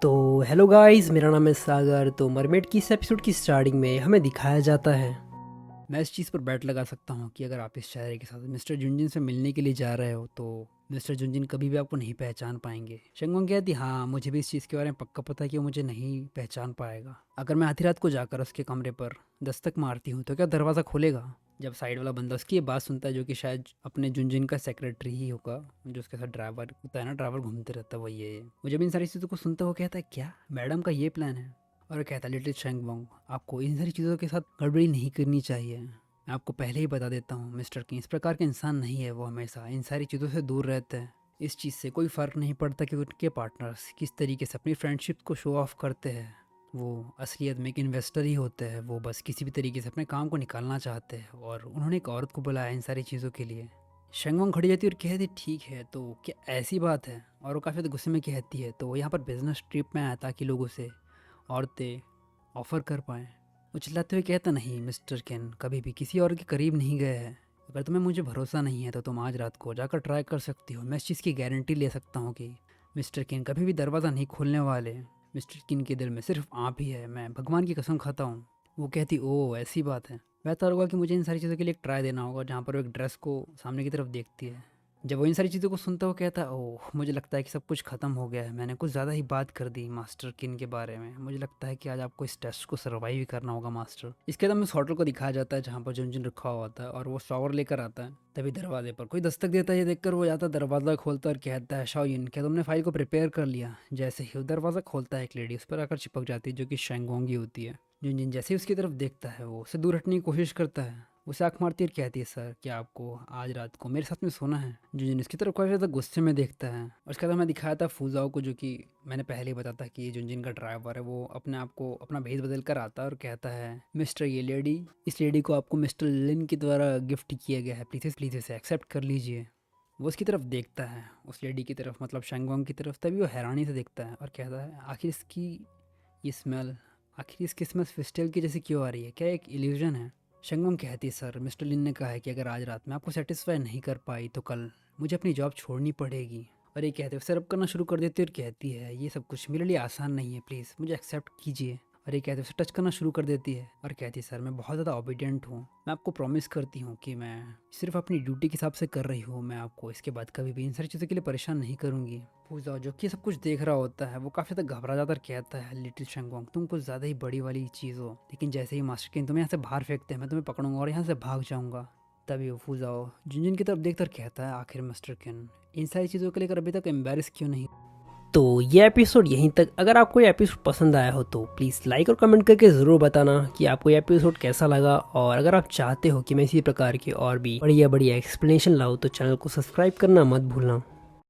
तो hello guys, मेरा नाम है सागर। तो मरमेड की इस एपिसोड की स्टार्टिंग में हमें दिखाया जाता है, मैं इस चीज़ पर बैट लगा सकता हूँ कि अगर आप इस शायरी के साथ मिस्टर जुनजिन से मिलने के लिए जा रहे हो तो मिस्टर जुनजिन कभी भी आपको नहीं पहचान पाएंगे। शंगवंग कहती हाँ, मुझे भी इस चीज़ के बारे में पक्का पता है कि वो मुझे नहीं पहचान पाएगा। अगर मैं आधी रात को जाकर उसके कमरे पर दस्तक मारती हूँ तो क्या दरवाज़ा खोलेगा? जब साइड वाला बंदा उसकी ये बात सुनता है, जो कि शायद अपने जुनजिन का सेक्रेटरी ही होगा, जो उसके साथ ड्राइवर होता है ना, ड्राइवर घूमते रहता है, वही है। वो जब इन सारी चीज़ों को सुनता है वो कहता है क्या मैडम का ये प्लान है? और वो कहता है लिटिल शंगवंग, आपको इन सारी चीज़ों के साथ गड़बड़ी नहीं करनी चाहिए। मैं आपको पहले ही बता देता हूँ मिस्टर किंग इस प्रकार के इंसान नहीं है। वो हमेशा इन सारी चीज़ों से दूर रहते हैं। इस चीज़ से कोई फ़र्क नहीं पड़ता कि उनके पार्टनर्स किस तरीके से अपनी फ्रेंडशिप को शो ऑफ करते हैं। वो असलियत में एक इन्वेस्टर ही होते हैं। वो बस किसी भी तरीके से अपने काम को निकालना चाहते हैं और उन्होंने एक औरत को बुलाया इन सारी चीज़ों के लिए। शंगवंग खड़ी जाती है और कहती ठीक है, तो क्या ऐसी बात है? और वो काफ़ी गुस्से में कहती है तो वो यहाँ पर बिजनेस ट्रिप में आया ताकि लोगों से औरतें ऑफ़र कर पाएँ। वो चिल्लाते हुए कहता नहीं मिस्टर केन, कभी भी किसी और के करीब नहीं गए हैं। अगर तुम्हें मुझे भरोसा नहीं है तो तुम आज रात को जाकर ट्राई कर सकती हो। मैं इस चीज़ की गारंटी ले सकता हूँ कि मिस्टर केन कभी भी दरवाज़ा नहीं खोलने वाले। मिस्टर किन के दिल में सिर्फ आप ही है, मैं भगवान की कसम खाता हूँ। वो कहती ओह ऐसी बात है। बेहतर होगा कि मुझे इन सारी चीज़ों के लिए एक ट्राई देना होगा। जहाँ पर वो एक ड्रेस को सामने की तरफ देखती है। जब वो इन सारी चीज़ों को सुनता है वो कहता है ओह मुझे लगता है कि सब कुछ ख़त्म हो गया है। मैंने कुछ ज़्यादा ही बात कर दी मास्टर किन के बारे में। मुझे लगता है कि आज आपको इस टेस्ट को सर्वाइव करना होगा मास्टर। इसके बाद उस होटल को दिखाया जाता है जहाँ पर जुनजुन रखा हुआ होता है और वो शॉवर लेकर आता है। तभी दरवाजे पर कोई दस्तक देता है। ये देखकर वो जाता है, दरवाज़ा खोलता है और कहता है शाओयिन, क्या तुमने फाइल को प्रिपेयर कर लिया? जैसे ही वो दरवाज़ा खोलता है एक लेडी उस पर आकर चिपक जाती है, जो कि शैंगोंग ही होती है। जुनजिन जैसे ही उसकी तरफ देखता है वो उसे दूर हटने की कोशिश करता है। उसे आँख मारती है और कहती है सर, क्या आपको आज रात को मेरे साथ में सोना है? जुनजिन इसकी तरफ काफ़ी ज़्यादा गुस्से में देखता है। और उसके बाद मैं दिखाया था फूजाओ को, जो कि मैंने पहले ही बताया था कि ये जुनजिन का ड्राइवर है। वो अपने आप को अपना भेद बदल कर आता है और कहता है मिस्टर, ये लेडी, इस लेडी को आपको मिस्टर लिन के द्वारा गिफ्ट किया गया है, प्लीज़ प्लीज़ इसे एक्सेप्ट कर लीजिए। वो उसकी तरफ देखता है, उस लेडी की तरफ, मतलब शैंगवांग की तरफ। तभी वो हैरानी से देखता है और कहता है आखिर इसकी ये स्मेल, आखिर इसकी स्मेल फिस्टल की जैसी क्यों आ रही है? क्या एक इल्यूजन है? शंगम कहती सर, मिस्टर लिन ने कहा है कि अगर आज रात में आपको सेटिस्फाई नहीं कर पाई तो कल मुझे अपनी जॉब छोड़नी पड़ेगी। और ये कहते हुए सर अप करना शुरू कर देती है और कहती है ये सब कुछ मेरे लिए आसान नहीं है, प्लीज़ मुझे एक्सेप्ट कीजिए। और ये कहते हुए टच करना शुरू कर देती है और कहती है सर मैं बहुत ज़्यादा ओबीडियंट हूँ। मैं आपको प्रॉमिस करती हूँ कि मैं सिर्फ अपनी ड्यूटी के हिसाब से कर रही हूँ। मैं आपको इसके बाद कभी भी इन सारी चीज़ों के लिए परेशान नहीं करूँगी। पूजा जो कि सब कुछ देख रहा होता है वो काफ़ी ज़्यादा घबरा जाता और कहता है लिटिल शंगोंग, तुम कुछ ज़्यादा ही बड़ी वाली चीज़ हो। लेकिन जैसे ही मास्टर किन तुम्हें यहाँ से बाहर फेंकते हैं मैं तुम्हें पकड़ूंगा और यहाँ से भाग जाऊँगा। तभी वो फूजाओ जिन की तरफ देखकर कहता है आखिर मिस्टर किन इन सारी चीज़ों को लेकर अभी तक एम्बेरस क्यों नहीं? तो ये एपिसोड यहीं तक। अगर आपको ये एपिसोड पसंद आया हो तो प्लीज़ लाइक और कमेंट करके ज़रूर बताना कि आपको ये एपिसोड कैसा लगा। और अगर आप चाहते हो कि मैं इसी प्रकार की और भी बढ़िया बढ़िया एक्सप्लेनेशन लाऊं तो चैनल को सब्सक्राइब करना मत भूलना।